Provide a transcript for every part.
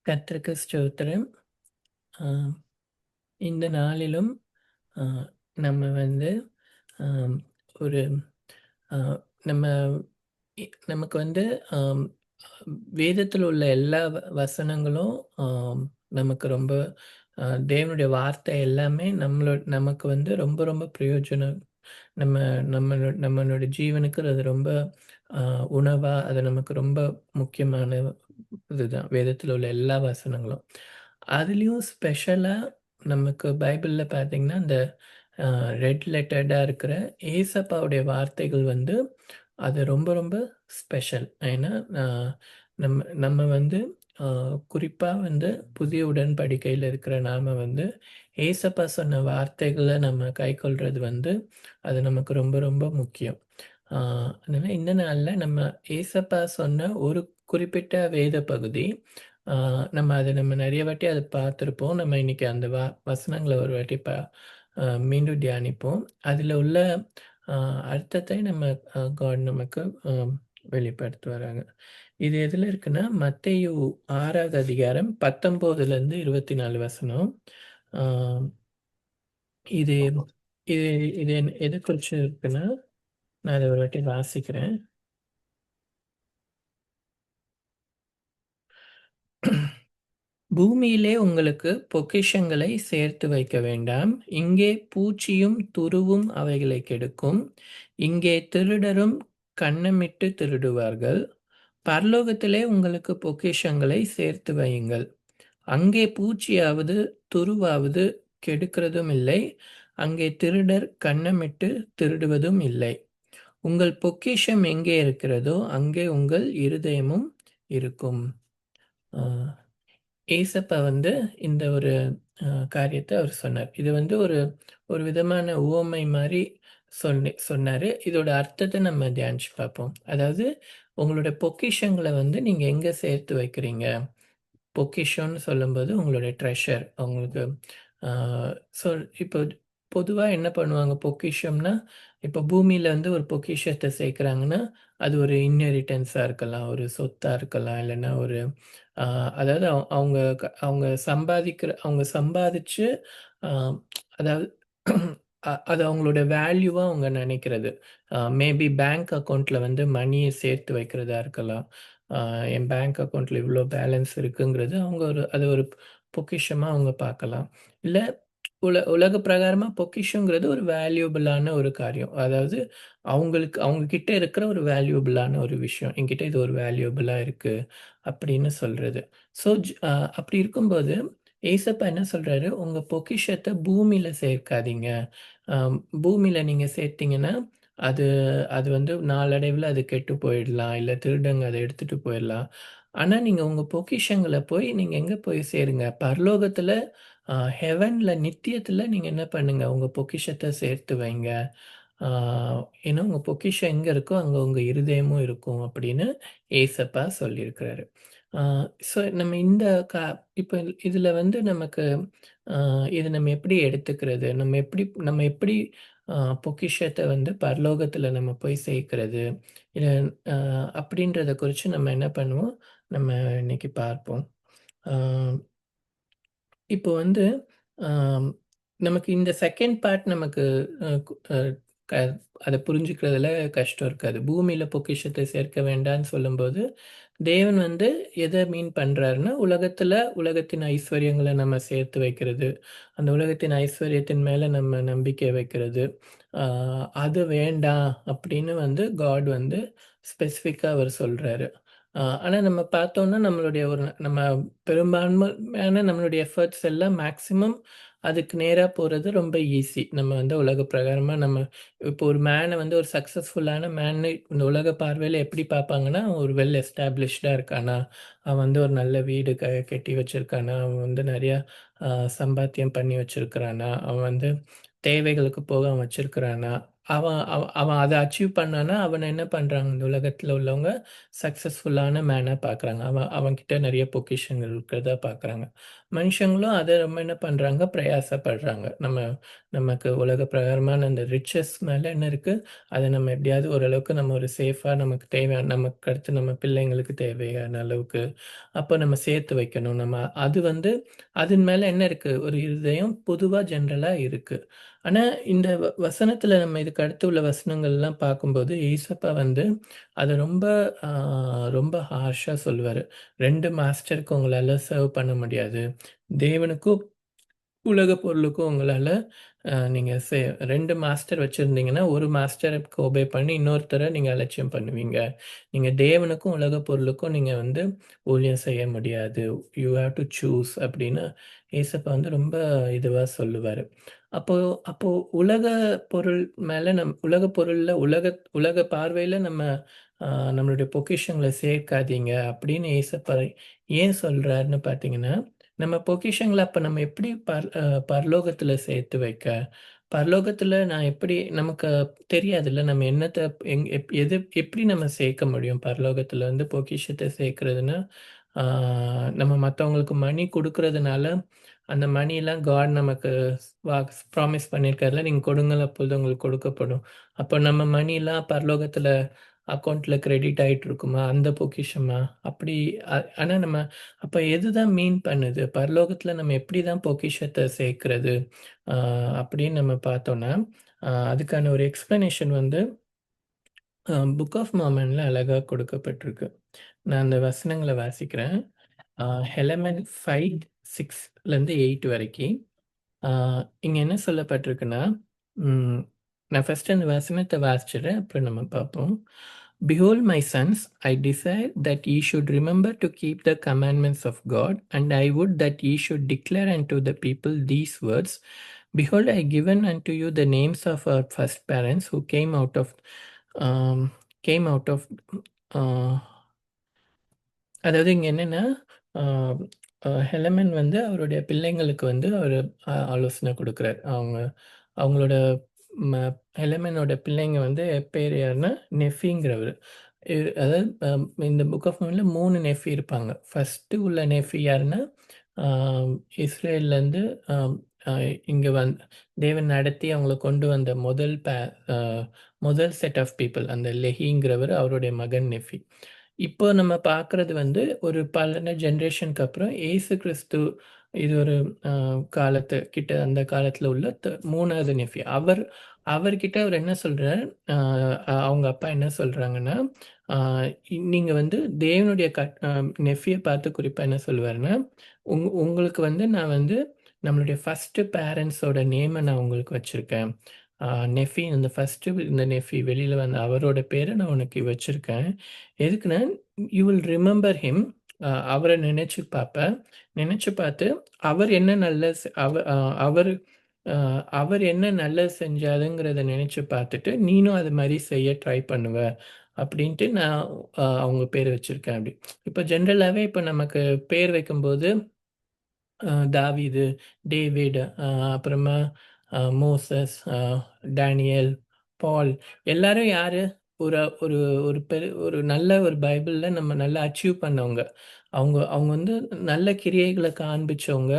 கர்த்தருக்கு ஸ்தோத்திரம். ஆ இந்த நாளிலும் ஆ நம்ம வந்து ஆம் ஒரு ஆ நம்ம நமக்கு வந்து ஆம் வேதத்தில உள்ள எல்லா வசனங்களும் ஆம் நமக்கு ரொம்ப தேவனுடைய வார்த்தை எல்லாமே நமக்கு வந்து ரொம்ப ரொம்ப பிரயோஜனம். நம்ம நம்மளோட ஜீவனுக்கு அது ரொம்ப அ உணவா, அது நமக்கு ரொம்ப முக்கியமான இதுதான். வேதத்தில உள்ள எல்லா வசனங்களும். அதுலயும் ஸ்பெஷலா நமக்கு பைபிள்ல பார்த்தீங்கன்னா, இந்த அ ரெட் லெட்டர்டா இருக்கிற ஏசப்பாவுடைய வார்த்தைகள் வந்து, அது ரொம்ப ரொம்ப ஸ்பெஷல். ஏன்னா, அ நம்ம நம்ம வந்து அ குறிப்பா வந்து புதிய உடன்படிக்கையில இருக்கிற நாம வந்து, ஏசப்பா சொன்ன வார்த்தைகள நம்ம கைக்கொள்றது வந்து, அது நமக்கு ரொம்ப ரொம்ப முக்கியம். ஆ அதனால இந்த நாள்ல நம்ம ஏசப்பா சொன்ன ஒரு குறிப்பிட்ட வேத பகுதி, ஆ நம்ம நெறைய வாட்டி அத பார்த்திருப்போம். நம்ம இன்னைக்கு அந்த வசனங்கள ஒரு வாட்டி மீண்டும் தியானிப்போம். அதில உள்ள அ அர்த்தத்தை நம்ம காட் நமக்கு வெளிப்படுத்துவாராங்க. இது எதுல இருக்குன்னா, மத்தேயு 6வது அதிகாரம் 19லருந்து 24 வசனம். ஆ இது இது இது எத குறிச்சு இருக்குன்னா, நான் அத ஒரு வாட்டி வாசிக்கிறேன். பூமியிலே உங்களுக்கு பொக்கிஷங்களை சேர்த்து வைக்க வேண்டாம். இங்கே பூச்சியும் துருவும் அவைகளைக் கெடுக்கும். இங்கே திருடரும் கன்னமிட்டு திருடுவார்கள். பரலோகத்திலே உங்களுக்கு பொக்கிஷங்களை சேர்த்து வையுங்கள். அங்கே பூச்சியாவது துருவாவது கெடுக்கிறதும் இல்லை. அங்கே திருடர் கன்னமிட்டு திருடுவதும் இல்லை. உங்கள் பொக்கிஷம் எங்கே இருக்கிறதோ அங்கே உங்கள் இருதயமும் இருக்கும். ஆ. ஏசப்பா வந்து இந்த ஒரு காரியத்த அவர் சொன்னார். இது வந்து ஒரு ஒரு விதமான உவமை மாரி சொன்னாரு. இதோட அர்த்தத்த நம்ம தியானிச்சு பார்ப்போம். அதாவது உங்களோட பொக்கிஷங்கள வந்து நீங்க எங்க சேர்த்து வைக்கிறீங்க? பொக்கிஷம்னு சொல்லும்போது உங்களுடைய ட்ரெஷர் உங்களுக்கு ஆ ஸோ இப்போ பொதுவா என்ன பண்ணுவாங்க பொக்கிஷம்னா, இப்போ பூமியில வந்து ஒரு பொக்கிஷத்த சேர்க்கிறாங்கன்னா, அது ஒரு இன்ஹெரிட்டன்ஸா இருக்கலாம், ஒரு சொத்தா இருக்கலாம், இல்லன்னா ஒரு ஆ அதாவது அவங்க அவங்க சம்பாதிச்சு ஆ அதாவது அது அவங்களோட வேல்யூவா அவங்க நினைக்கிறது. மேபி பேங்க் அக்கவுண்ட்ல வந்து மணிய சேர்த்து வைக்கிறதா இருக்கலாம். ஆ என் பேங்க் அக்கவுண்ட்ல இவ்ளோ பேலன்ஸ் இருக்குங்கிறது அவங்க அது ஒரு பொக்கிஷமா அவங்க பார்க்கலாம். இல்ல உலக பிரகாரமா பொக்கிஷங்கிறது ஒரு வேல்யூபிளான ஒரு காரியம். அதாவது அவங்க கிட்ட இருக்கிற ஒரு வேல்யூபிளான ஒரு விஷயம். என்கிட்ட இது ஒரு வேல்யூபிளா இருக்கு அப்படின்னு சொல்றது. ஸோ அப்படி இருக்கும்போது ஏசப்பா என்ன சொல்றாரு, உங்க பொக்கிஷத்த பூமியில சேர்க்காதீங்க. அ பூமியில நீங்க சேர்த்தீங்கன்னா, அது அது வந்து நாளடைவில அது கெட்டு போயிடலாம். இல்ல திருடங்க அத எடுத்துட்டு போயிடலாம். ஆனா, நீங்க உங்க பொக்கிஷங்கள நீங்க எங்க போய் சேருங்க? பரலோகத்துல ஹெவன்ல நித்தியத்துல நீங்க என்ன பண்ணுங்க? உங்க பொக்கிஷத்த சேர்த்து வைங்க. ஆ ஏன்னா உங்க பொக்கிஷம் எங்க இருக்கோ, அங்க உங்க இருதயமும் இருக்கும் அப்படின்னு ஏசப்பா சொல்லியிருக்கிறாரு. ஆ ஸோ நம்ம இந்த கா இப்ப இதுல வந்து நமக்கு ஆ இத நம்ம எப்படி எடுத்துக்கிறது? நம்ம எப்படி அ பொக்கிஷத்த வந்து பரலோகத்துல நம்ம போய் சேர்க்கிறது? இத அ அப்படின்றத குறிச்சு நம்ம என்ன பண்ணுவோம்? நம்ம இன்னைக்கு பார்ப்போம். ஆ இப்போ வந்து ஆம், நமக்கு இந்த செகண்ட் பார்ட் நமக்கு அ கு அ க அத புரிஞ்சுக்கிறதுல கஷ்டம் இருக்காது. பூமியில பொக்கிஷத்தை சேர்க்க வேண்டான்னு சொல்லும்போது, தேவன் வந்து எத மீன் பண்றாருன்னா, உலகத்தின் ஐஸ்வர்யங்கள நம்ம சேர்த்து வைக்கிறது. அந்த உலகத்தின் ஐஸ்வர்யத்தின் மேல நம்ம நம்பிக்கை வைக்கிறது. ஆ அது வேண்டாம் அப்படின்னு வந்து காட் வந்து ஸ்பெசிஃபிக்கா அவர் சொல்றாரு. ஆனா நம்ம பார்த்தோம்னா, நம்ம பெரும்பான்மையான நம்மளுடைய எஃபர்ட்ஸ் எல்லாம் மேக்ஸிமம் அதுக்கு நேரா போறது ரொம்ப ஈஸி. நம்ம வந்து உலக பிரகாரமா இப்போ ஒரு மேன வந்து ஒரு சக்சஸ்ஃபுல்லான மேன்னு இந்த உலக பார்வையில எப்படி பார்ப்பாங்கன்னா, ஒரு வெல் எஸ்டாப்லிஷ்டா இருக்கானா? அவன் வந்து ஒரு நல்ல வீடு கட்டி வச்சிருக்கானா? அவன் வந்து நெறையா அ சம்பாத்தியம் பண்ணி வச்சிருக்கிறானா? அவன் வந்து தேவைகளுக்கு போக அவன் வச்சிருக்கிறானா? அவன் அத அச்சீவ் பண்ணான்னா, அவன என்ன பண்றாங்க, இந்த உலகத்துல உள்ளவங்க சக்சஸ்ஃபுல்லான மேனா பார்க்குறாங்க. அவன்கிட்ட நெறைய பொக்கிஷங்கள் இருக்கிறதா பார்க்குறாங்க. மனுஷங்களும் அத ரொம்ப என்ன பண்றாங்க, பிரயாசப்படுறாங்க. நமக்கு உலக பிரகாரமான அந்த ரிச்சஸ் மேல என்ன இருக்கு, அத நம்ம எப்படியாவது ஓரளவுக்கு நம்ம ஒரு சேஃபா நமக்கு தேவையான நமக்கு அடுத்து நம்ம பிள்ளைங்களுக்கு தேவையான அளவுக்கு, அப்ப நம்ம சேர்த்து வைக்கணும். அது வந்து அதன் மேல என்ன இருக்கு, ஒரு இருதயம் பொதுவா ஜெனரலா இருக்கு. ஆனா, இந்த வசனத்துல நம்ம இதுக்கு அடுத்து உள்ள வசனங்கள்லாம் பார்க்கும்போது, ஏசப்பா வந்து அத ஆ ரொம்ப ஹார்ஷா சொல்லுவாரு. 2 மாஸ்டருக்கு உங்களால சர்வ் பண்ண முடியாது. தேவனுக்கும், உலக பொருளுக்கும் உங்களால நீங்க 2 மாஸ்டர் வச்சிருந்தீங்கன்னா, ஒரு மாஸ்டருக்கு ஒபே பண்ணி இன்னொருத்தர நீங்க அலட்சியம் பண்ணுவீங்க. நீங்க தேவனுக்கும், உலக பொருளுக்கும் நீங்க வந்து ஊழியம் செய்ய முடியாது. யூ ஹேவ் டூ சூஸ் அப்படின்னு ஏசப்பா வந்து ரொம்ப இதுவா சொல்லுவாரு. அப்போ அப்போ உலக பொருள் மேல உலக பொருள்ல உலக பார்வையில அ நம்மளுடைய பொக்கிஷங்கள சேர்க்காதீங்க அப்படின்னு ஏசப்பா ஏன் சொல்றாருன்னு பார்த்தீங்கன்னா, நம்ம பொக்கிஷங்கள அப்ப நம்ம எப்படி பரலோகத்துல சேர்த்து வைக்க? பரலோகத்துல நான் எப்படி நமக்கு தெரியாதுல்ல. நம்ம என்னத்த எது எப்படி நம்ம சேர்க்க முடியும்? பரலோகத்துல வந்து பொக்கிஷத்த சேர்க்கிறதுன்னா, ஆ நம்ம மத்தவங்களுக்கு மணி குடுக்குறதுனால, அந்த மணிலாம் காட் நமக்கு ப்ராமிஸ் பண்ணியிருக்கார்ல, "நீங்க கொடுங்கள் அப்பொழுது உங்களுக்கு கொடுக்கப்படும்." அப்ப நம்ம மணிலாம் பரலோகத்துல அக்கவுண்ட்ல கிரெடிட் ஆயிட்டு இருக்குமா? அந்த பொக்கிஷமா? அப்படி ஆனா அப்ப எதுதான் மீன் பண்ணுது? பரலோகத்துல நம்ம எப்படி தான் பொக்கிஷத்த சேர்க்கிறது? அ அப்படின்னு நம்ம பார்த்தோம்னா, அதுக்கான ஒரு எக்ஸ்ப்ளனேஷன் வந்து புக் ஆஃப் மார்மன்ல அழகா கொடுக்கப்பட்டிருக்கு. நான் அந்த வசனங்கள வாசிக்கிறேன். எலமென்ட் 5, 6லருந்து 8 வரைக்கி. ஆ இங்க என்ன சொல்லப்பட்டிருக்குன்னா, ம் நான் ஃபர்ஸ்ட்டு அந்த வசனத்த வாசிச்சுர்றேன். அப்புறம் நம்ம பார்ப்போம். "Behold, my sons, I desire that ye should remember to keep the commandments of God, and I would that ye should declare unto the people these words. Behold, I given unto you the names of our first parents who um, came out of uh, அதாவது இங்க என்னன்னா, அ ஹெலமன் வந்து அவருடைய பிள்ளைங்களுக்கு வந்து அவரு ஆலோசனை குடுக்குறாரு. அவங்களோட ம ஹெலமனோட பிள்ளைங்க வந்து பேர் யாருன்னா, நெஃபிங்கிறவரு. அதாவது இந்த புக் ஆஃப் மோர்மன்ல 3 நெஃபி இருப்பாங்க. ஃபர்ஸ்ட்டு உள்ள நெஃபி யாருன்னா, அ இஸ்ரேல்லேருந்து அ அ இங்க தேவன் நடத்தி அவங்கள கொண்டு வந்த அ முதல் செட் ஆஃப் பீப்பிள். அந்த லெஹிங்கிறவரு அவருடைய மகன் நெஃபி. இப்போ நம்ம பார்க்குறது வந்து ஒரு பல ஜெனரேஷனுக்கு அப்புறம் இயேசு கிறிஸ்து இது ஒரு அ அந்த காலத்துல உள்ள 3வது நெஃப்யூ. அவர்கிட்ட அவர் என்ன சொல்றார், அ அவங்க அப்பா என்ன சொல்றாங்கன்னா, அ நீங்க வந்து தேவனுடைய நெஃப்யூ பார்த்து குறிப்பா என்ன சொல்லுவாருன்னா, உங்களுக்கு வந்து நான் வந்து நம்மளுடைய ஃபர்ஸ்ட்டு பேரண்ட்ஸோட நேம நான் உங்களுக்கு வச்சிருக்கேன். அ நெஃபி இந்த ஃபர்ஸ்ட்டு இந்த நெஃபி வெளியில வந்த அவரோட பேர நான் உனக்கு வச்சிருக்கேன். எதுக்குன்னா, யூ வில் ரிமெம்பர் ஹிம். அவர நினைச்சு பாப்ப. நினைச்சு பார்த்து, அவர் என்ன நல்ல செ அவ அ அவர் அ அவர் என்ன நல்லது செஞ்சாருங்கிறத நினைச்சு பார்த்துட்டு, நீனும் அது மாரி செய்ய ட்ரை பண்ணுவ. அப்படின்ட்டு நான் அவங்க பேரு வச்சிருக்கேன் அப்படி. இப்ப ஜெனரலாவே இப்ப நமக்கு பேர் வைக்கும்போது தாவீது, டேவிட், அப்புறமா மோசஸ், டேனியல், பால் எல்லாரும் யாரு? ஒரு ஒரு ஒரு நல்ல ஒரு பைபிள்ல நம்ம நல்லா அச்சீவ் பண்ணவங்க. அவங்க அவங்க வந்து நல்ல கிரியைகள காண்பிச்சவங்க.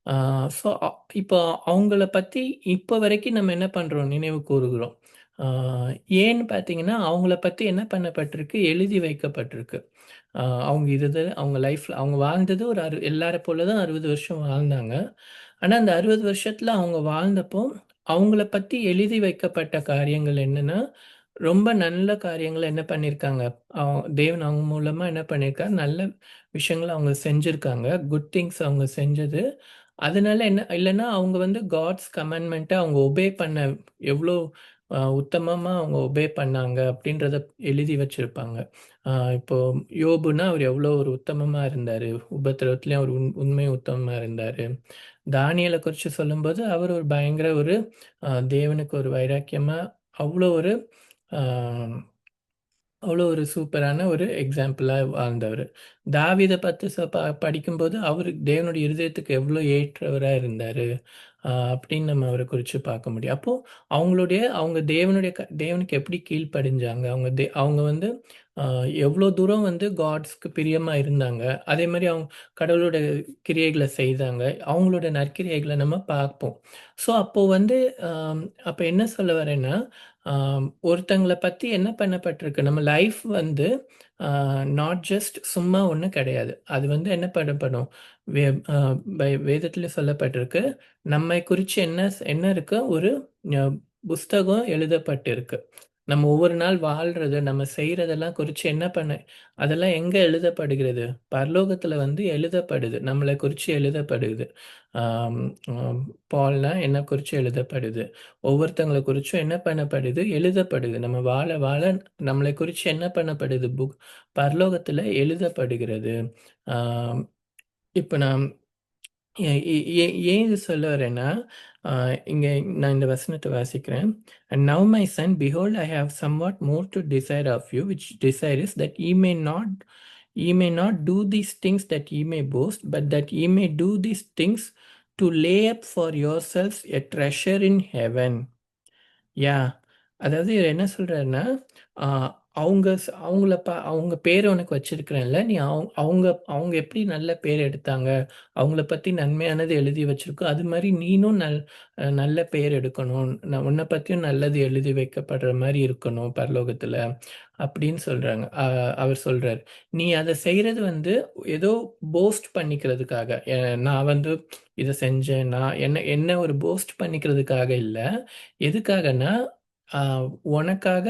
ஆ ஸோ இப்போ அவங்கள பத்தி இப்ப வரைக்கும் நம்ம என்ன பண்றோம்? நினைவு கூறுகிறோம். ஆ ஏன்னு பார்த்தீங்கன்னா, அவங்கள பத்தி என்ன பண்ணப்பட்டிருக்கு? எழுதி வைக்கப்பட்டிருக்கு. அவங்க அவங்க லைஃப்ல அவங்க வாழ்ந்தது ஒரு எல்லார போல தான் 60 வருஷம் வாழ்ந்தாங்க. ஆனா, அந்த 60 வருஷத்துல அவங்க வாழ்ந்தப்போ, அவங்கள பத்தி எழுதி வைக்கப்பட்ட காரியங்கள் என்னன்னா, ரொம்ப நல்ல காரியங்கள என்ன பண்ணியிருக்காங்க, அ தேவன் அவங்க மூலமா என்ன பண்ணியிருக்காரு, நல்ல விஷயங்கள அவங்க செஞ்சிருக்காங்க. குட் திங்ஸ் அவங்க செஞ்சது. அதனால என்ன இல்லன்னா அவங்க வந்து காட்ஸ் கமாண்ட்மென்ட்ட அவங்க ஒபே பண்ண எவ்ளோ உத்தமமா அவங்க ஒபே பண்ணாங்க அப்படின்றத எழுதி வச்சிருப்பாங்க. இப்போ யோபுன்னா அவர் எவ்வளோ ஒரு உத்தமமா இருந்தாரு. உபத்திரவத்திலயும் அவர் உண்மை உத்தமமா இருந்தாரு. தானியேல குறிச்சு சொல்லும்போது, அவர் ஒரு பயங்கர ஒரு தேவனுக்கு ஒரு வைராக்கியமா அவ்வளோ ஒரு அ அவ்வளோ ஒரு சூப்பரான ஒரு எக்ஸாம்பிளா வாழ்ந்தவரு. தாவீத பத்தி படிக்கும்போது, அவரு தேவனுடைய இருதயத்துக்கு எவ்வளோ ஏற்றவரா இருந்தாரு. அப்படின்னு நம்ம அவர குறிச்சு பார்க்க முடியும். அப்போ அவங்க தேவனுடைய தேவனுக்கு எப்படி கீழ்ப்படிஞ்சாங்க. அவங்க வந்து அ எவ்வளோ தூரம் வந்து காட்ஸ்க்கு பிரியமா இருந்தாங்க. அதேமாரி அவங்க கடவுளோட கிரியைகள செய்தாங்க. அவங்களோட நற்கிரியைகள நம்ம பார்ப்போம். ஸோ அப்போ வந்து அப்ப என்ன சொல்ல வரேன்னா, ஒருத்தங்கள பத்தி என்ன பண்ணப்பட்டிருக்கு, நம்ம லைஃப் வந்து நாட் ஜஸ்ட் சும்மா ஒண்ணும் கிடையாது. அது வந்து என்ன பண்ணப்படும், வே அ வேதத்தில சொல்லப்பட்டிருக்கு. நம்மை குறிச்சு என்ன இருக்கு? ஒரு அ புஸ்தகம் எழுதப்பட்டிருக்கு. நம்ம ஒவ்வொரு நாள் வாழ்றது, நம்ம செய்றதெல்லாம் குறிச்சு என்ன பண்ண அதெல்லாம் எங்க எழுதப்படுகிறது? பரலோகத்தில வந்து எழுதப்படுது. நம்மள குறிச்சு எழுதப்படுது. ஆம், ஆம். பால்னா என்ன குறிச்சு எழுதப்படுது. ஒவ்வொருத்தங்கள குறிச்சும் என்ன பண்ணப்படுது? எழுதப்படுது. நம்ம வாழ வாழ நம்மளை குறிச்சு என்ன பண்ணப்படுது? பரலோகத்தில எழுதப்படுகிறது. ஆம், இப்ப நான் ஏ ஏ ஏ ஏன் இது சொல்ல வரேன்னா, அ இங்க நான் இந்த வசனத்த வாசிக்கிறேன். "And now my son, behold I have somewhat more to desire of you, which desire is that ye may not do these things that ye may boast, but that ye may do these things to lay up for yourselves a treasure in heaven." Yeah! அதாவது இவரு என்ன சொல்றாருன்னா, அ அவங்க பேர உனக்கு வச்சிருக்கிறேன்ல, நீ அவங்க அவங்க எப்படி நல்ல பேர் எடுத்தாங்க, அவங்கள பத்தி நன்மையானது எழுதி வச்சிருக்கோ, அது மாரி நீனும் நல்ல பேர் எடுக்கணும். உன்ன பத்தியும் நல்லது எழுதி வைக்கப்படுற மாரி இருக்கணும் பரலோகத்துல, அப்படின்னு சொல்றாங்க. அவர் சொல்றாரு. நீ அத செய்றது வந்து ஏதோ போஸ்ட் பண்ணிக்கிறதுக்காக. நான் வந்து இத செஞ்சேன், நான் என்ன என்ன ஒரு போஸ்ட் பண்ணிக்கிறதுக்காக இல்ல. எதுக்காகன்னா, அ உனக்காக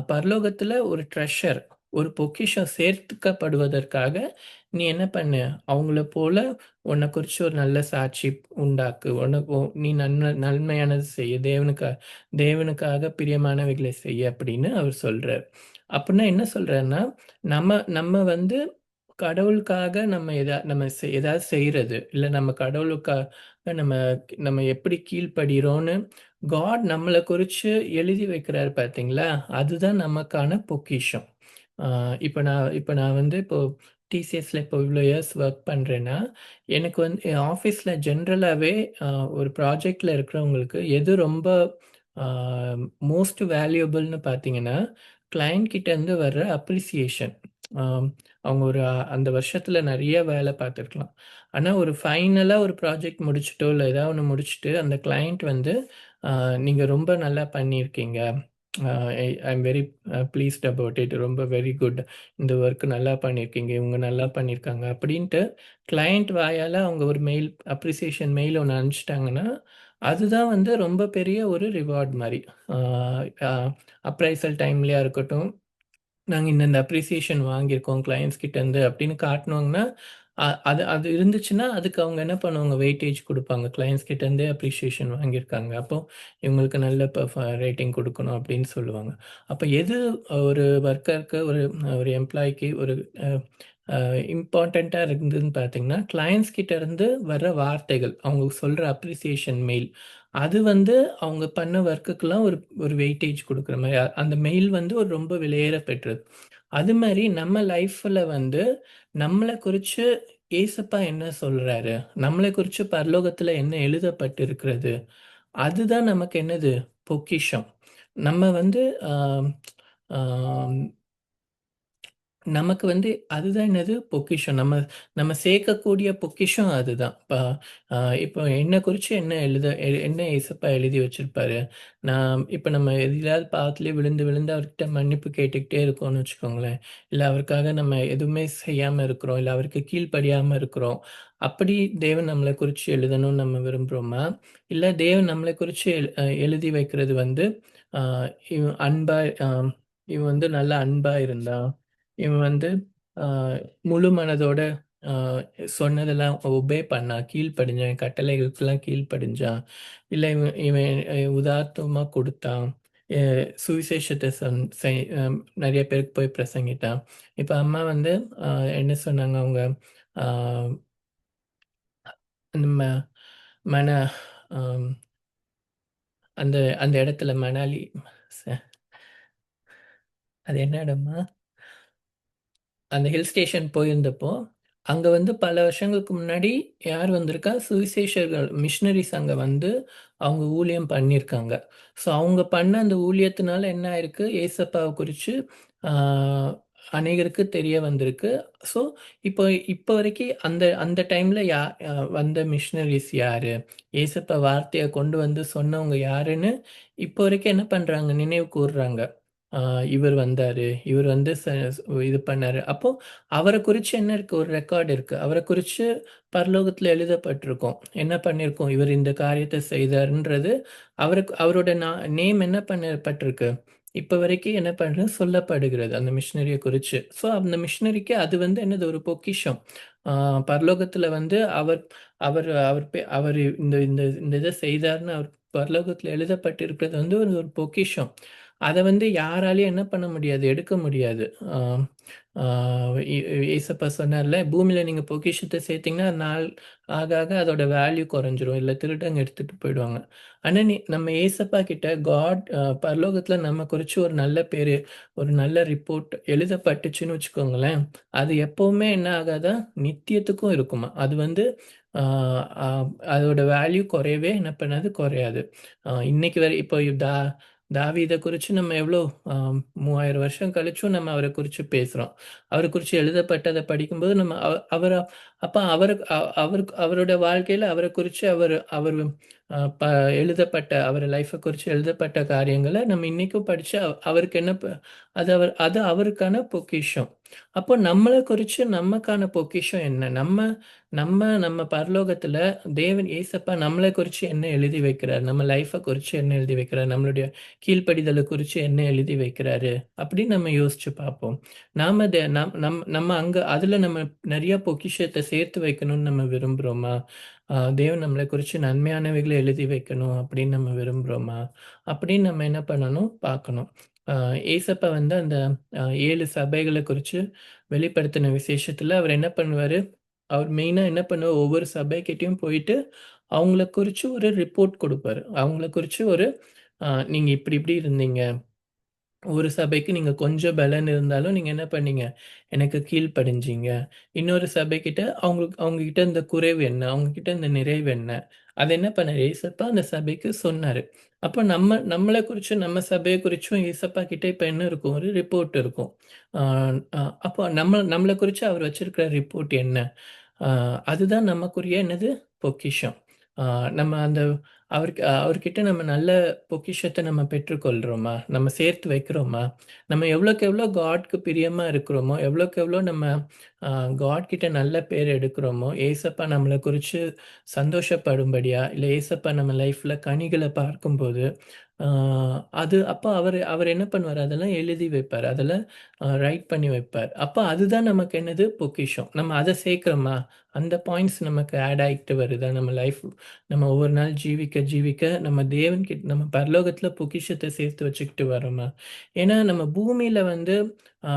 பரலோகத்தில ஒரு ட்ரெஷர், ஒரு பொக்கிஷம் சேர்த்துக்கப்படுவதற்காக, நீ என்ன பண்ணு, அவங்கள போல உன்ன குறிச்சு ஒரு நல்ல சாட்சி உண்டாக்கு. நீ நன்மையானது செய்யு. தேவனுக்காக பிரியமானவைகளை செய்ய அப்படின்னு அவர் சொல்றார். அப்புட்ன்னா என்ன சொல்றாருன்னா, நம்ம நம்ம வந்து கடவுளுக்காக நம்ம ஏதாவது செய்றது, இல்ல நம்ம கடவுளுக்காக நம்ம நம்ம எப்படி கீழ்ப்படிறோம்னு காட் நம்மள குறிச்சு எழுதி வைக்கிறாரு பார்த்தீங்களா? அதுதான் நமக்கான பொக்கிஷம். அ இப்ப நான் வந்து இப்போ டிசிஎஸ்ல இப்போ இவ்வளோ இயர்ஸ் வொர்க் பண்றேன்னா, எனக்கு வந்து என் ஆஃபீஸ்ல ஜென்ரலாவே அ ஒரு ப்ராஜெக்ட்ல இருக்கிறவங்களுக்கு எது ரொம்ப அ மோஸ்ட் வேல்யூபிள்னு பார்த்தீங்கன்னா, கிளையண்ட் கிட்ட இருந்து வர்ற அப்ரிசியேஷன். அ அவங்க அந்த வருஷத்துல நெறைய வேல பார்த்துருக்கலாம். ஆனா ஒரு ஃபைனலா ஒரு ப்ராஜெக்ட் முடிச்சுட்டோ, இல்ல ஏதாவது ஒண்ணு முடிச்சுட்டு அந்த கிளையண்ட் வந்து நீங்க ரொம்ப நல்லா பண்ணியிருக்கீங்க. I am very pleased about it. ரொம்ப வெரி குட். இந்த ஒர்க் நல்லா பண்ணியிருக்கீங்க. இவங்க நல்லா பண்ணியிருக்காங்க. அப்படின்ட்டு கிளையண்ட் வாயால அவங்க ஒரு அப்ரிசியேஷன் மெயில் ஒண்ணு அனுப்பிச்சுட்டாங்கன்னா, அதுதான் வந்து ரொம்ப பெரிய ஒரு ரிவார்ட் மாரி. ஆ அ அப்ரைசல் டைம்லயா இருக்கட்டும், நாங்க இந்த அப்ரிசியேஷன் வாங்கியிருக்கோம் கிளையண்ட்ஸ் கிட்டேருந்து அப்படின்னு காட்டுனோங்கன்னா, அது அது இருந்துச்சுன்னா, அதுக்கு அவங்க என்ன பண்ணுவாங்க, வெயிட்டேஜ் குடுப்பாங்க. கிளையண்ட்ஸ் கிட்டேருந்தே அப்ரிசியேஷன் வாங்கியிருக்காங்க. அப்போ இவங்களுக்கு நல்ல ரேட்டிங் குடுக்கணும் அப்படின்னு சொல்லுவாங்க. அப்ப எது ஒரு ஒர்க்கருக்கு, ஒரு எம்ப்ளாயிக்கு ஒரு அ அ இம்பார்ட்டன்ட்டா இருந்ததுன்னு பார்த்தீங்கன்னா, கிளையண்ட்ஸ் கிட்டேருந்து வர்ற வார்த்தைகள், அவங்க சொல்ற அப்ரிசியேஷன் மெயில். அது வந்து அவங்க பண்ண ஒர்க்குக்குலாம் ஒரு ஒரு வெயிட்டேஜ் குடுக்குற மாரி. அந்த மெயில் வந்து ஒரு ரொம்ப விலையேற பெற்றது. அது மாரி நம்ம லைஃப்ல வந்து நம்மள குறிச்சு ஏசப்பா என்ன சொல்றாரு? நம்மள குறிச்சு பரலோகத்துல என்ன எழுதப்பட்டிருக்கிறது? அதுதான் நமக்கு என்னது? பொக்கிஷம். நம்ம வந்து ஆ ஆம் நமக்கு வந்து அதுதான் என்னது? பொக்கிஷம். நம்ம நம்ம சேர்க்கக்கூடிய பொக்கிஷம் அதுதான். இப்போ என்ன குறிச்சு என்ன ஏசப்பா எழுதி வச்சிருப்பாரு? இப்ப நம்ம எதிலாவது பாவத்திலே விழுந்து விழுந்து அவர்கிட்ட மன்னிப்பு கேட்டுக்கிட்டே இருக்கோம்னு வச்சுக்கோங்களேன். இல்ல அவருக்காக நம்ம எதுவுமே செய்யாம இருக்கிறோம். இல்ல அவருக்கு கீழ்ப்படியாம இருக்கிறோம். அப்படி தேவன் நம்மள குறிச்சு எழுதணும்னு நம்ம விரும்புறோமா? இல்ல தேவன் நம்மள குறிச்சு எழுதி வைக்கிறது வந்து, அ இவன் அன்பா அ இவன் வந்து நல்ல அன்பா இருந்தான். இவன் வந்து அ முழு மனதோட அ சொன்னதெல்லாம் ஒபே பண்ணான். கீழ்ப்படிஞ்சான். என் கட்டளைகளுக்கெல்லாம் கீழ்ப்படிஞ்சான். இல்ல இவன் இவன் உதார்த்தமா குடுத்தான். எ சுவிசேஷத்த சொன் செய் அ நெறைய பேருக்கு போய் பிரசங்கிட்டான். இப்ப அம்மா வந்து அ என்ன சொன்னாங்க அவங்க, அ நம்ம மன அம் அந்த அந்த இடத்துல மணாலி ச அது என்ன இடமா? அந்த ஹில் ஸ்டேஷன் போயிருந்தப்போ, அங்க வந்து பல வருஷங்களுக்கு முன்னாடி யார் வந்திருக்கா? சுவிசேஷர்கள், மிஷனரிஸ் அங்க வந்து அவங்க ஊழியம் பண்ணியிருக்காங்க. ஸோ அவங்க பண்ண அந்த ஊழியத்தினால என்ன ஆயிருக்கு? ஏசப்பாவ குறிச்சு ஆ அநேகருக்கு தெரிய வந்திருக்கு. ஸோ இப்போ இப்போ வரைக்கி அந்த அந்த டைம்ல வந்த மிஷனரிஸ் யாரு? ஏசப்பா வார்த்தைய கொண்டு வந்து சொன்னவங்க யாருன்னு இப்போ வரைக்கும் என்ன பண்றாங்க? நினைவு கூர்றாங்க. ஆ இவர் வந்தாரு. இவர் வந்து இது பண்ணாரு. அப்போ அவர குறிச்சு என்ன இருக்கு? ஒரு ரெக்கார்ட் இருக்கு. அவர குறிச்சு பரலோகத்துல எழுதப்பட்டிருக்கும். என்ன பண்ணியிருக்கும்? இவர் இந்த காரியத்த செய்தார்ன்றது அவரோட நேம் என்ன பண்ணப்பட்டிருக்கு? இப்ப வரைக்கும் என்ன சொல்லப்படுகிறது. அந்த மிஷனரிய குறிச்சு. ஸோ அந்த மிஷனரிக்கு அது வந்து என்னது? ஒரு பொக்கிஷம். ஆ பரலோகத்துல வந்து அவர் அவர் அவர் அவரு இந்த இந்த இந்த இத செய்தார்ன்னு அவர் பரலோகத்துல எழுதப்பட்டிருக்கிறது வந்து ஒரு ஒரு பொக்கிஷம். அத வந்து யாராலயும் என்ன பண்ண முடியாது, எடுக்க முடியாது. ஆ ஆ ஏசப்பா சொன்னார்ல, "பூமியில நீங்க பொக்கிஷத்த சேர்த்தீங்கன்னா, நாள் ஆக ஆக அதோட வேல்யூ குறைஞ்சிரும். இல்ல திருடங்க எடுத்துட்டு போயிடுவாங்க." ஆனா நம்ம ஏசப்பா கிட்ட பரலோகத்துல நம்ம குறிச்சு ஒரு நல்ல பேரு, ஒரு நல்ல ரிப்போர்ட் எழுதப்பட்டுச்சுன்னு வச்சுக்கோங்களேன், அது எப்பவுமே என்ன ஆகாதா, நித்தியத்துக்கும் இருக்குமா. அது வந்து ஆ அ அதோட வேல்யூ குறையவே என்ன பண்ணாது, குறையாது. இன்னைக்கு வரை இப்போ தாவீத குறிச்சு நம்ம எவ்வளோ அ 3000 வருஷம் கழிச்சும் நம்ம அவர குறிச்சு பேசுறோம். அவர குறிச்சு எழுதப்பட்டத படிக்கும்போது நம்ம அவர அப்ப அவருக்கு அவருக்கு அவரோட வாழ்க்கையில அவர குறிச்சு அவரு அவரு அ ப எழுதப்பட்ட அவர் லைஃப்ப குறிச்சு எழுதப்பட்ட காரியங்கள நம்ம இன்னைக்கும் படிச்சு அவருக்கு என்ன அது அவருக்கான பொக்கிஷம். அப்போ நம்மள குறிச்சு நமக்கான பொக்கிஷம் என்ன? நம்ம நம்ம நம்ம பரலோகத்துல தேவன் இயேசப்பா நம்மள குறிச்சு என்ன எழுதி வைக்கிறார்? நம்ம லைஃப்ப குறிச்சு என்ன எழுதி வைக்கிறார்? நம்மளுடைய கீழ்ப்படிதல குறிச்சு என்ன எழுதி வைக்கிறாரு? அப்படின்னு நம்ம யோசிச்சு பார்ப்போம். நாம அத நம் நம் நம்ம அங்க அதுல நம்ம நெறைய பொக்கிஷத்த சேர்த்து வைக்கணும்னு நம்ம விரும்புறோமா? தேவன் நம்மள குறிச்சு நன்மையானவைகள எழுதி வைக்கணும் அப்படின்னு நம்ம விரும்புறோமா? அப்படின்னு நம்ம என்ன பண்ணணும்? பார்க்கணும். அ ஏசப்பா வந்து அந்த 7 சபைகள குறிச்சு வெளிப்படுத்தின விசேஷத்துல அவர் என்ன பண்ணுவாரு? அவர் மெயினா என்ன பண்ணுவாரு? ஒவ்வொரு சபைக்கிட்டயும் போயிட்டு, அவங்கள குறிச்சு ஒரு ரிப்போர்ட் குடுப்பாரு. அவங்கள குறிச்சு ஒரு நீங்க இப்டி இப்டி இருந்தீங்க. ஒரு சபைக்கு நீங்க கொஞ்சம் பலன் இருந்தாலும் நீங்க என்ன பண்ணீங்க? எனக்கு கீழ்ப்படிஞ்சீங்க. இன்னொரு சபைக்கிட்ட அவங்க கிட்ட இருந்த குறைவு என்ன? அவங்க கிட்ட இருந்த நிறைவு என்ன? அத என்ன பண்ணாரு? ஏசப்பா அந்த சபைக்கு சொன்னாரு. அப்ப நம்மள குறிச்சும், நம்ம சபைய குறிச்சும் ஏசப்பா கிட்ட இப்ப என்ன இருக்கும்? ஒரு ரிப்போர்ட் இருக்கும். ஆ அப்போ நம்மள குறிச்சு அவர் வச்சிருக்கிற ரிப்போர்ட் என்ன? ஆ அதுதான் நமக்குரிய என்னது? பொக்கிஷம். ஆ நம்ம அந்த அவர்கிட்ட நம்ம நல்ல பொக்கிஷத்த நம்ம பெற்றுக்கொள்றோமா? நம்ம சேர்த்து வைக்கிறோமா? நம்ம எவ்வளோக்கு எவ்வளோ காட்க்கு பிரியமா இருக்கிறோமோ, எவ்வளோக்கு எவ்வளோ நம்ம அ காட் கிட்ட நல்ல பேர் எடுக்கிறோமோ, ஏசப்பா நம்மள குறிச்சு சந்தோஷப்படும்படியா, இல்ல ஏசப்பா நம்ம லைஃப்ல கனிகள பார்க்கும்போது, ஆ அது அப்ப அவர் என்ன பண்ணுவாரு? அதெல்லாம் எழுதி வைப்பாரு. அதெல்லாம் ரைட் பண்ணி வைப்பார். அப்ப அதுதான் நமக்கு என்னது? பொக்கிஷம். நம்ம அத சேர்க்கிறோமா? அந்த பாயிண்ட்ஸ் நமக்கு ஆட் ஆயிட்டு வருதா? நம்ம ஒவ்வொரு நாள் ஜீவிக்க, ஜீவிக்க நம்ம பரலோகத்தில பொக்கிஷத்த சேர்த்து வச்சுக்கிட்டு வரோமா? ஏன்னா நம்ம பூமியில வந்து ஆ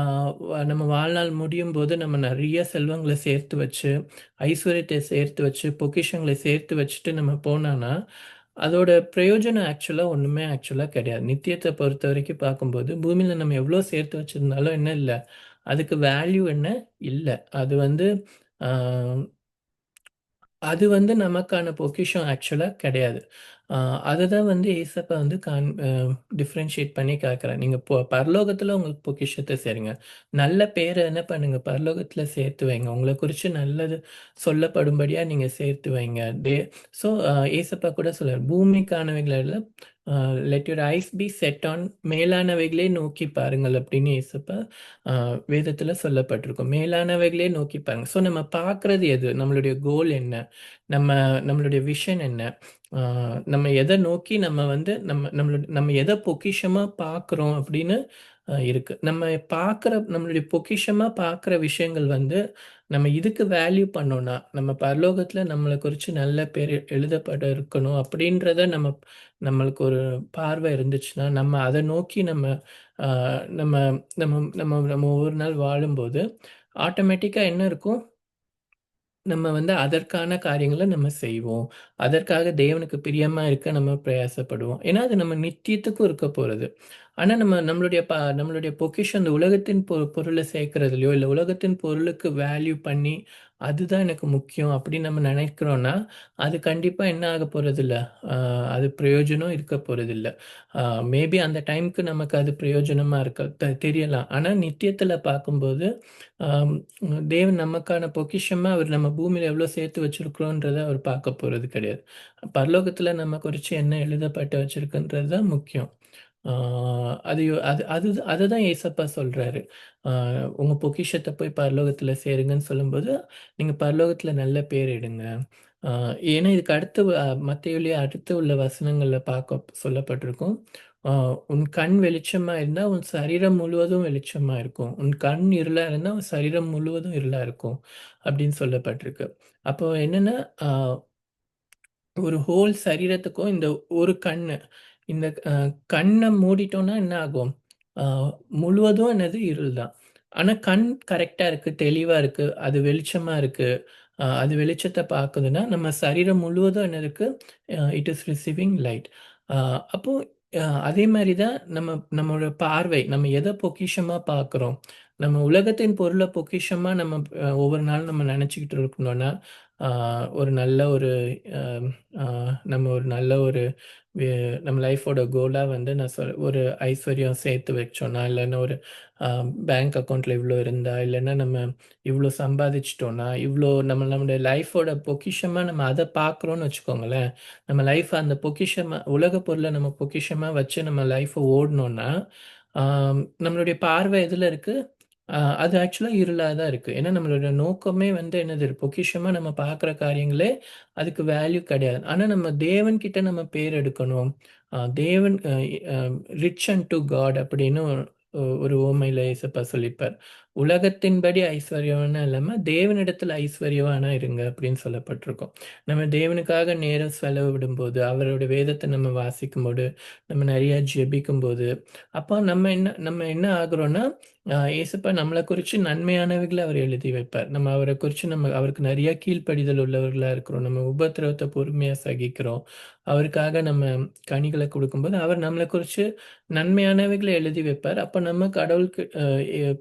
நம்ம வாழ்நாள் முடியும்போது நம்ம நெறைய செல்வங்கள சேர்த்து வச்சு, ஐஸ்வர்யத்த சேர்த்து வச்சு, பொக்கிஷங்கள சேர்த்து வச்சுட்டு நம்ம போனோம்னா, அதோட பிரயோஜனம் ஒண்ணுமே கிடையாது. நித்தியத்த பொறுத்தவரைக்கும் பார்க்கும்போது, பூமியில நம்ம எவ்வளோ சேர்த்து வச்சிருந்தாலும் என்ன இல்ல, அதுக்கு வேல்யூ என்ன இல்ல. அது வந்து ஆ அது வந்து நமக்கான பொக்கிஷம் கிடையாது. அ அததான் வந்து ஏசப்பா வந்து டிஃபரன்ஷியேட் பண்ணி காட்டுறார். நீங்க பரலோகத்தில உங்களுக்கு பொக்கிஷத்த சேருங்க. நல்ல பேர என்ன பண்ணுங்க, பரலோகத்தில சேர்த்து வைங்க. உங்கள குறிச்சு நல்லது சொல்லப்படும்படியா நீங்க சேர்த்து வைங்க. ஸோ ஏசப்பா கூட சொல்றார், பூமிக்கானவைகள எல்லாம் let your eyes be set on மேலானவைகளே நோக்கி பாருங்கள் அப்படின்னு ஏசப்பா அ வேதத்தில சொல்லப்பட்டிருக்கும். மேலானவைகளே நோக்கி பாருங்க. ஸோ நம்ம பார்க்கிறது எது? நம்மளுடைய கோல் என்ன? நம்ம நம்மளுடைய விஷன் என்ன? ஆ நம்ம எத நோக்கி நம்ம வந்து நம்ம எத பொக்கிஷமா பார்க்குறோம் அப்படின்னு இருக்கு. நம்மளுடைய பொக்கிஷமா பார்க்குற விஷயங்கள் வந்து, நம்ம இதுக்கு வேல்யூ பண்ணோம்னா, நம்ம பரலோகத்தில நம்மள குறிச்சு நல்ல பேர் எழுதப்பட இருக்கணும் அப்படின்றத நம்மளுக்கு ஒரு பார்வை இருந்துச்சுன்னா, நம்ம அத நோக்கி ஆ நம்ம நம்ம நம்ம நம்ம ஒவ்வொரு நாள் வாழும்போது, ஆட்டோமேட்டிக்கா என்ன இருக்கும்? நம்ம வந்து அதற்கான காரியங்கள நம்ம செய்வோம். அதற்காக தேவனுக்கு பிரியமா இருக்க நம்ம பிரயாசப்படுவோம். ஏன்னா, அது நம்ம நித்தியத்துக்கும் இருக்க போறது. ஆனா நம்மளுடைய பொக்கிஷம் அந்த உலகத்தின் பொருளை சேர்க்கறதுலையோ, இல்ல உலகத்தின் பொருளுக்கு வேல்யூ பண்ணி, அதுதான் எனக்கு முக்கியம் அப்படின்னு நம்ம நினைக்கிறோம்னா, அது கண்டிப்பா என்ன ஆக போறதில்ல. அ அது பிரயோஜனம் இருக்க போறதில்ல. அ மேபி அந்த டைம்க்கு நமக்கு அது பிரயோஜனமா இருக்க தெரியலாம். ஆனா நித்தியத்துல பார்க்கும்போது, அம் தேவன் நமக்கான பொக்கிஷமா அவர் நம்ம பூமியில எவ்வளோ சேர்த்து வச்சிருக்கிறோன்றத அவர் பார்க்க போறது கிடையாது. பரலோகத்துல நம்ம குறிச்சு என்ன எழுதப்பட்டு வச்சிருக்குன்றது தான் முக்கியம். ஆ அது அது அது அததான் ஏசப்பா சொல்றாரு. ஆ உங்க பொக்கிஷத்த போய் பரலோகத்துல சேருங்கன்னு சொல்லும்போது, நீங்க பரலோகத்துல நல்ல பேர் எடுங்க. ஆ ஏன்னா இதுக்கு அடுத்து மத்தேயுலயே அடுத்து உள்ள வசனங்கள்ல பார்க்க சொல்லப்பட்டிருக்கும். ஆ உன் கண் வெளிச்சமா இருந்தா, உன் சரீரம் முழுவதும் வெளிச்சமா இருக்கும். உன் கண் இருளா இருந்தா, உன் சரீரம் முழுவதும் இருளா இருக்கும். அப்படின்னு சொல்லப்பட்டிருக்கு. அப்போ என்னன்னா, ஆ ஒரு ஹோல் சரீரத்துக்கும் இந்த ஒரு கண்ணு. இந்த கண்ண மூடிட்டோம்னா என்ன ஆகும்? அ முழுவதும் என்னது இருள் தான். ஆனா கண் கரெக்ட்டா இருக்கு, தெளிவா இருக்கு, அது வெளிச்சமா இருக்கு. அது வெளிச்சத்த பாக்குதுன்னா, நம்ம சரீரம் முழுவதும் என்ன இருக்கு? It is receiving light. அ அப்போ அதே மாரி தான் நம்மளோட பார்வை. நம்ம எத பொக்கிஷமா பாக்குறோம்? நம்ம உலகத்தின் பொருள பொக்கிஷமா நம்ம ஒவ்வொரு நாளும் நம்ம நெனச்சுக்கிட்டு இருக்கணும்னா, அ ஒரு நல்ல ஒரு அ அ நம்ம ஒரு நல்ல ஒரு வே நம்ம லைஃபோட கோலா வந்து நான் ஒரு ஐஸ்வர்யம் சேர்த்து வச்சோன்னா, இல்லன்னா ஒரு அ பேங்க் அக்கவுண்ட்ல இவ்ளோ இருந்தா, இல்லன்னா நம்ம இவ்ளோ சம்பாதிச்சுட்டோம்னா, இவ்ளோ நம்மளுடைய லைஃபோட பொக்கிஷமா நம்ம அத பார்க்குறோம்னு வச்சுக்கோங்களேன். நம்ம லைஃப் அந்த பொக்கிஷமா உலக பொருள நம்ம பொக்கிஷமா வச்சு நம்ம லைஃப ஓடுனோம்னா, நம்மளுடைய பார்வை எதுல இருக்கு? அது ஆக்சுவலா இருளா தான் இருக்கு. ஏன்னா நம்மளோட நோக்கமே வந்து என்னது? பொக்கிஷமா நம்ம பார்க்குற காரியங்களே அதுக்கு வேல்யூ கிடையாது. ஆனா நம்ம தேவன் கிட்ட நம்ம பேர் எடுக்கணும். தேவன் அ ரிச் அன்டு காட் அப்படின்னு ஒரு உவமையில இயேசப்பா சொல்லியிருப்பார். உலகத்தின்படி ஐஸ்வர்யவானா இல்லாம, தேவனிடத்தில் ஐஸ்வர்யவானா இருங்க அப்படின்னு சொல்லப்பட்டிருக்கும். நம்ம தேவனுக்காக நேரம் செலவிடும்போது, அவருடைய வேதத்த நம்ம வாசிக்கும்போது, நம்ம நெறைய ஜெபிக்கும்போது, அப்ப நம்ம என்ன ஆகுறோம்னா, இயேசப்பா நம்மள குறிச்சு நன்மையானவைகள அவர் எழுதி வைப்பார். நம்ம அவர குறிச்சு அவருக்கு நெறைய கீழ்ப்படிதல் உள்ளவர்களா இருக்கிறோம். நம்ம உபத்திரவத்த பொறுமையா சகிக்கிறோம். அவருக்காக நம்ம கனிகள குடுக்கும்போது, அவர் நம்மள குறிச்சு நன்மையானவைகள எழுதி வைப்பார். அப்ப நம்ம கடவுளுக்கு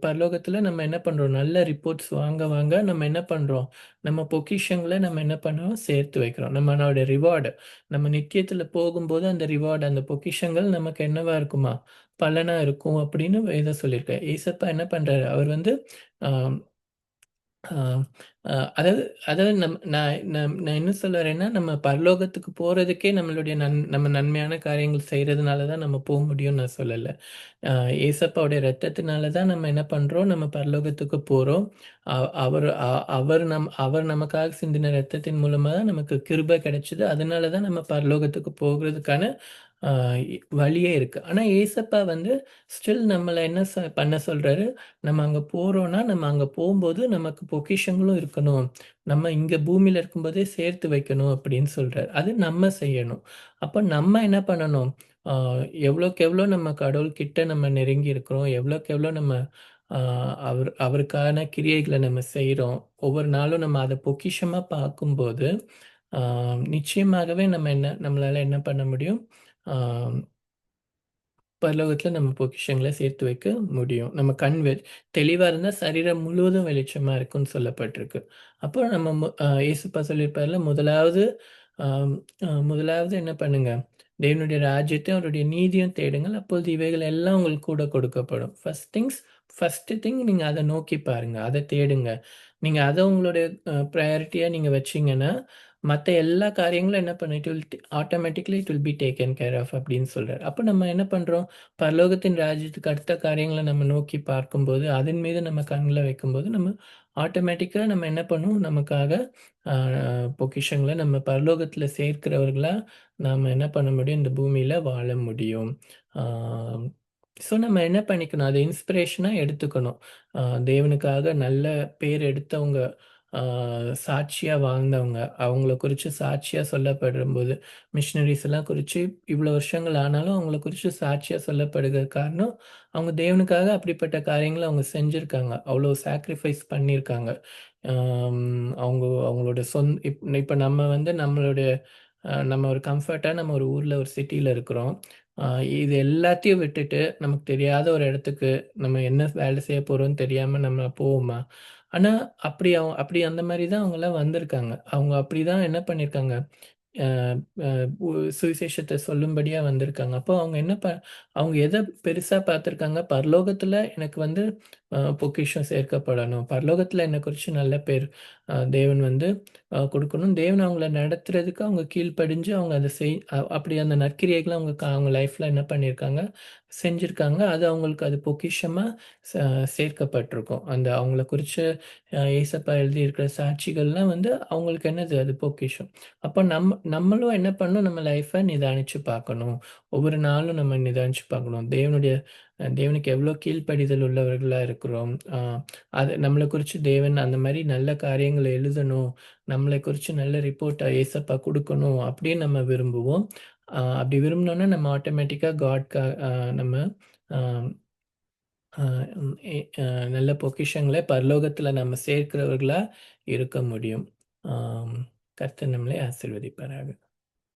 பரலோகத்துல நம்ம என்ன பண்றோம்? நல்ல ரிப்போர்ட்ஸ் வாங்க வாங்க நம்ம என்ன பண்றோம்? நம்ம பொக்கிஷங்கள நம்ம என்ன பண்றோம்? சேர்த்து வைக்கிறோம். நம்மளோட ரிவார்டு நம்ம நித்தியத்துல போகும்போது அந்த ரிவார்டு, அந்த பொக்கிஷங்கள் நமக்கு என்னவா இருக்குமா? பலனா இருக்கும் அப்படின்னு வேதம் சொல்லியிருக்கு. ஏசப்பா என்ன பண்றாரு? அவர் வந்து அ ஆ, அதாவது அதாவது நான் என்ன சொல்ல வரேன்னா, நம்ம பரலோகத்துக்கு போறதுக்கே நம்ம நன்மையான காரியங்கள் செய்றதுனால தான் நம்ம முடியும்னு நான் சொல்லல. அ ஏசப்பாவுடைய இரத்தத்தினால தான் நம்ம என்ன பண்றோம்? நம்ம பரலோகத்துக்கு போறோம். அ அவர் அவர் நமக்காக சிந்தின இரத்தத்தின் மூலமா தான் நமக்கு கிருபை கிடைச்சது. அதனால தான் நம்ம பரலோகத்துக்கு போகுறதுக்கான அ வழியே இருக்கு. ஆனா ஏசப்பா வந்து ஸ்டில் நம்மள என்ன பண்ண சொல்றாரு? நம்ம அங்க போறோம்னா, நம்ம அங்க போம்போது நமக்கு பொக்கிஷங்களும் இருக்கணும். நம்ம இங்க பூமியில இருக்கும்போதே சேர்த்து வைக்கணும் அப்படின்னு சொல்றாரு. அது நம்ம செய்யணும். அப்ப நம்ம என்ன பண்ணணும்? ஆ எவ்வளோக்கு எவ்வளோ நம்ம கடவுள்கிட்ட நம்ம நெருங்கி இருக்கிறோம், எவ்வளோக்கு எவ்வளோ நம்ம ஆ அவருக்கான கிரியைகள நம்ம செய்றோம். ஒவ்வொரு நாளும் நம்ம அத பொக்கிஷமா பார்க்கும்போது, ஆ நிச்சயமாகவே நம்மளால என்ன பண்ண முடியும்? ஆ பரலோகத்தில நம்ம பொக்கிஷங்கள சேர்த்து வைக்க முடியும். நம்ம கண் தெளிவா இருந்தா சரீரம் முழுவதும் வெளிச்சமா இருக்குன்னு சொல்லப்பட்டிருக்கு. அப்போ நம்ம இயேசுப்பா சொல்லியிருப்பார்ல, ஆம் முதலாவது என்ன பண்ணுங்க? தேவனுடைய ராஜ்யத்தையும், அவருடைய நீதியும் தேடுங்கள். அப்பொழுது இவைகள் எல்லாம் உங்களுக்கு கூட கொடுக்கப்படும். ஃபர்ஸ்ட் திங் நீங்க அத நோக்கி பாருங்க. அத தேடுங்க. நீங்க அத உங்களுடைய பிரையாரிட்டியா நீங்க வச்சீங்கன்னா, மத்த எல்லா காரியங்களும் என்ன பண்ணும்? Automatically it will be taken care of அப்படின்னு சொல்றாரு. அப்ப நம்ம என்ன பண்றோம்? பரலோகத்தின் ராஜ்யத்துக்கு அடுத்த காரியங்கள நம்ம நோக்கி பார்க்கும்போது, அதன் மீது நம்ம கண்கள வைக்கும்போது, நம்ம ஆட்டோமேட்டிக்கா நம்ம என்ன பண்ணுவோம்? நமக்காக அ பொக்கிஷங்கள நம்ம பரலோகத்தில சேர்க்கிறவர்களா நாம என்ன பண்ண முடியும்? இந்த பூமியில வாழ முடியும். ஆ ஸோ நம்ம என்ன பண்ணிக்கணும்? அத இன்ஸ்பிரேஷனா எடுத்துக்கணும். அ தேவனுக்காக நல்ல பேர் எடுத்தவங்க, ஆ சாட்சியா வாழ்ந்தவங்க, அவங்கள குறிச்சு சாட்சியா சொல்லப்படும்போது, மிஷனரீஸ் எல்லாம் குறிச்சு இவ்வளோ வருஷங்கள் ஆனாலும் அவங்கள குறிச்சு சாட்சியா சொல்லப்படுகிற காரணம், அவங்க தேவனுக்காக அப்படிப்பட்ட காரியங்கள அவங்க செஞ்சிருக்காங்க. அவ்வளோ சாக்ரிஃபைஸ் பண்ணியிருக்காங்க. அவங்களோட இப்ப நம்ம வந்து நம்ம ஒரு கம்ஃபர்ட்டா நம்ம ஒரு ஊர்ல, ஒரு சிட்டில இருக்கிறோம். அ இது எல்லாத்தையும் விட்டுட்டு, நமக்கு தெரியாத ஒரு இடத்துக்கு நம்ம என்ன வேலை செய்ய போறோம்னு தெரியாம நம்ம போவோமா? ஆனா, அப்படி அந்த மாரி தான் அவங்கலாம் வந்திருக்காங்க. அவங்க அப்படிதான் என்ன பண்ணியிருக்காங்க, அ அ உ சுவிசேஷத்த சொல்லும்படியா வந்திருக்காங்க. அப்போ அவங்க என்ன அவங்க எத பெருசா பார்த்துருக்காங்க, பரலோகத்தில எனக்கு வந்து பொக்கிஷம் சேர்க்கப்படணும். பரலோகத்தில என்ன குறிச்சு நல்ல பேர் தேவன் வந்து குடுக்கணும். தேவன் அவங்கள நடத்துறதுக்கு அவங்க கீழ்ப்படிஞ்சு அவங்க அத அப்படி அந்த நற்கிரியைகள அவங்க லைஃப்ல என்ன பண்ணியிருக்காங்க, செஞ்சிருக்காங்க. அது பொக்கிஷமா ச சேர்க்கப்பட்டிருக்கும். அந்த அவங்கள குறிச்சு ஏசப்பா எழுதியிருக்கிற சாட்சிகள்லாம் வந்து அவங்களுக்கு என்னது அது பொக்கிஷம். அப்ப நம்மளும் என்ன பண்ணணும், நம்ம லைஃப்ப நிதானிச்சு பார்க்கணும். ஒவ்வொரு நாளும் நம்ம நிதானிச்சு பார்க்கணும். தேவனுக்கு எவ்வளோ கீழ்ப்படிதல் உள்ளவர்களா இருக்கிறோம். அது நம்மள குறிச்சு தேவன் அந்த மாரி நல்ல காரியங்கள எழுதணும். நம்மள குறிச்சு நல்ல ரிப்போர்ட்ட ஏசப்பா குடுக்கணும் அப்படின்னு நம்ம விரும்புவோம். அப்படி விரும்புனோம்னா நம்ம ஆட்டோமேட்டிக்கா காட்கா நம்ம அ அ ம் எ அ நல்ல பொக்கிஷங்கள பரலோகத்தில நம்ம சேர்க்கிறவர்களா இருக்க முடியும். ஆம். கர்த்தர் நம்மளை ஆசீர்வதிப்பாராக.